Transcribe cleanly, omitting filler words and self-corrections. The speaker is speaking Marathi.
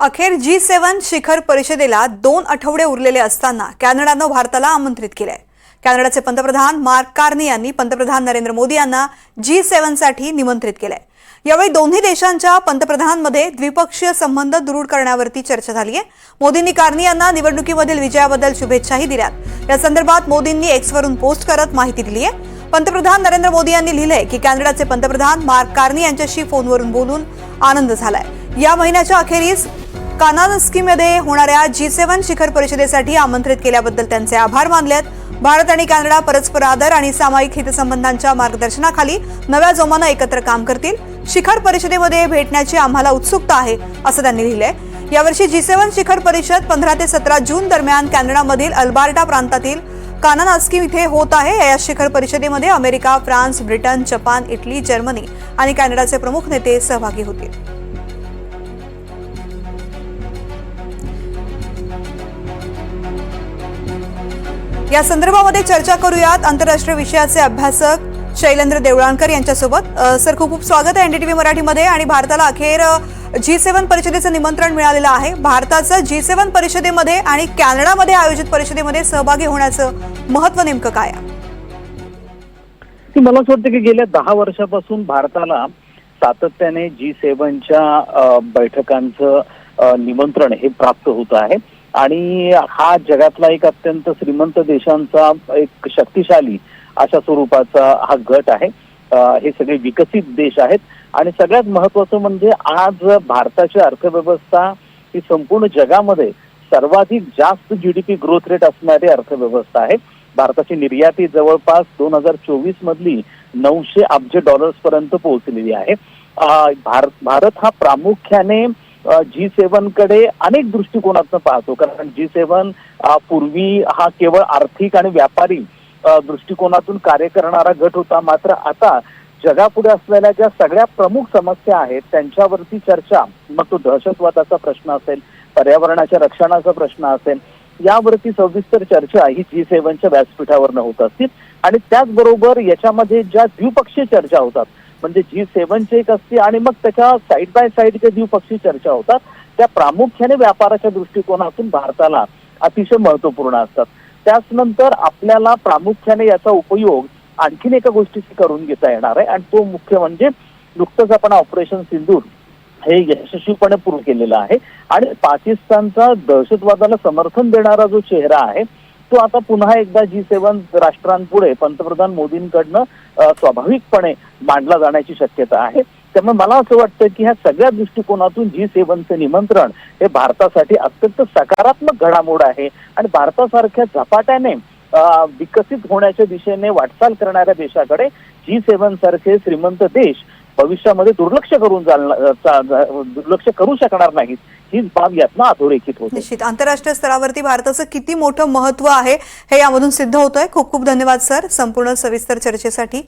अखेर G7 शिखर परिषदेला 2 आठवडे उरलेले असताना कॅनडानं भारताला आमंत्रित केलंय। कॅनडाचे पंतप्रधान मार्क कार्नी यांनी पंतप्रधान नरेंद्र मोदी यांना G7 साठी निमंत्रित केलंय। यावेळी दोन्ही देशांच्या पंतप्रधानांमध्ये द्विपक्षीय संबंध दृढ करण्यावरती चर्चा झाली आहे। मोदींनी कार्नी यांना निवडणुकीमधील विजयाबद्दल शुभेच्छाही दिल्यात। या संदर्भात मोदींनी एक्सवरून पोस्ट करत माहिती दिली आहे। पंतप्रधान नरेंद्र मोदी यांनी लिहिलंय की कॅनडाचे पंतप्रधान मार्क कार्नी यांच्याशी फोनवरून बोलून आनंद झालाय। या महिन्याच्या अखेरीस कानानस्कीमध्ये होणाऱ्या G7 शिखर परिषदेसाठी आमंत्रित केल्याबद्दल त्यांचे आभार मानलेत। भारत आणि कॅनडा परस्पर आदर आणि सामायिक हितसंबंधांच्या मार्गदर्शनाखाली नव्या जोमाने एकत्र काम करतील। शिखर परिषदेमध्ये भेटण्याची आम्हाला उत्सुकता आहे असं त्यांनी लिहिलंय। यावर्षी G7 शिखर परिषद 15 ते 17 जून दरम्यान कॅनडामधील अल्बर्टा प्रांतातील कानानास्की इथे होत आहे। या शिखर परिषदेमध्ये America, France, Britain, Japan, Italy, Germany आणि कॅनडाचे प्रमुख नेते सहभागी होतील। या संदर्भामध्ये चर्चा करूयात आंतरराष्ट्रीय विषयाचे अभ्यासक शैलेंद्र देवळाणकर यांच्यासोबत। सर, खूप खूप स्वागत आहे NDTV मराठीमध्ये। आणि भारताला अखेर G7 परिषदेचं निमंत्रण मिळालेलं आहे। भारताचं G7 परिषदेमध्ये आणि कॅनडामध्ये आयोजित परिषदेमध्ये सहभागी होण्याचं महत्त्व नेमकं काय आहे? मला असं वाटतं की गेल्या 10 वर्षापासून भारताला सातत्याने G7च्या बैठकांचं निमंत्रण हे प्राप्त होत आहे आणि हा जगातला एक अत्यंत श्रीमंत देशांचा एक शक्तिशाली अशा स्वरूपाचा हा गट आहे। हे सगळे विकसित देश आहेत आणि सगळ्यात महत्त्वाचं म्हणजे आज भारताची अर्थव्यवस्था ही संपूर्ण जगामध्ये सर्वाधिक जास्त GDP ग्रोथ रेट असणारी अर्थव्यवस्था आहे। भारताची निर्याती जवळपास 2024 मधली 900 अब्ज डॉलर्स पर्यंत पोहोचलेली आहे। भारत हा प्रामुख्याने G7 कडे अनेक दृष्टिकोनातून पाहतो, कारण G7 पूर्वी हा केवळ आर्थिक आणि व्यापारी दृष्टिकोनातून कार्य करणारा गट होता। मात्र आता जगापुढे असलेल्या ज्या सगळ्या प्रमुख समस्या आहेत त्यांच्यावरती चर्चा, मग तो दहशतवादाचा प्रश्न असेल, पर्यावरणाच्या रक्षणाचा प्रश्न असेल, यावरती सविस्तर चर्चा ही G7च्या व्यासपीठावर होत असतील। आणि त्याचबरोबर याच्यामध्ये ज्या द्विपक्षीय चर्चा होतात, म्हणजे G7चे एक असते आणि मग त्याच्या साईड बाय साईडच्या द्विपक्षीय चर्चा होतात, त्या प्रामुख्याने व्यापाराच्या दृष्टिकोनातून भारताला अतिशय महत्वपूर्ण असतात। त्याच नंतर आपल्याला प्रामुख्याने याचा उपयोग आणखीन एका गोष्टीशी करून घेता येणार आहे आणि तो मुख्य म्हणजे नुकतंच आपण ऑपरेशन सिंदूर हे यशस्वीपणे पूर्ण केलेलं आहे आणि पाकिस्तानचा दहशतवादाला समर्थन देणारा जो चेहरा आहे तो आता पुन्हा एकदा G7 राष्ट्रांपुढे पंतप्रधान मोदींकडनं स्वाभाविकपणे मांडला जाण्याची शक्यता आहे। त्यामुळे मला असं वाटतं की ह्या सगळ्या दृष्टिकोनातून G7चं निमंत्रण हे भारतासाठी अत्यंत सकारात्मक घडामोड आहे आणि भारतासारख्या झपाट्याने विकसित होण्याच्या दिशेने वाटचाल करणाऱ्या देशाकडे G7 सारखे श्रीमंत देश भविष्यामध्ये दुर्लक्ष करू शकणार नाहीत, हीच बाब यातनं अधोरेखित होते। निश्चित आंतरराष्ट्रीय स्तरावरती भारताचं किती मोठं महत्त्व आहे हे यामधून सिद्ध होतंय। खूप खूप धन्यवाद सर संपूर्ण सविस्तर चर्चेसाठी।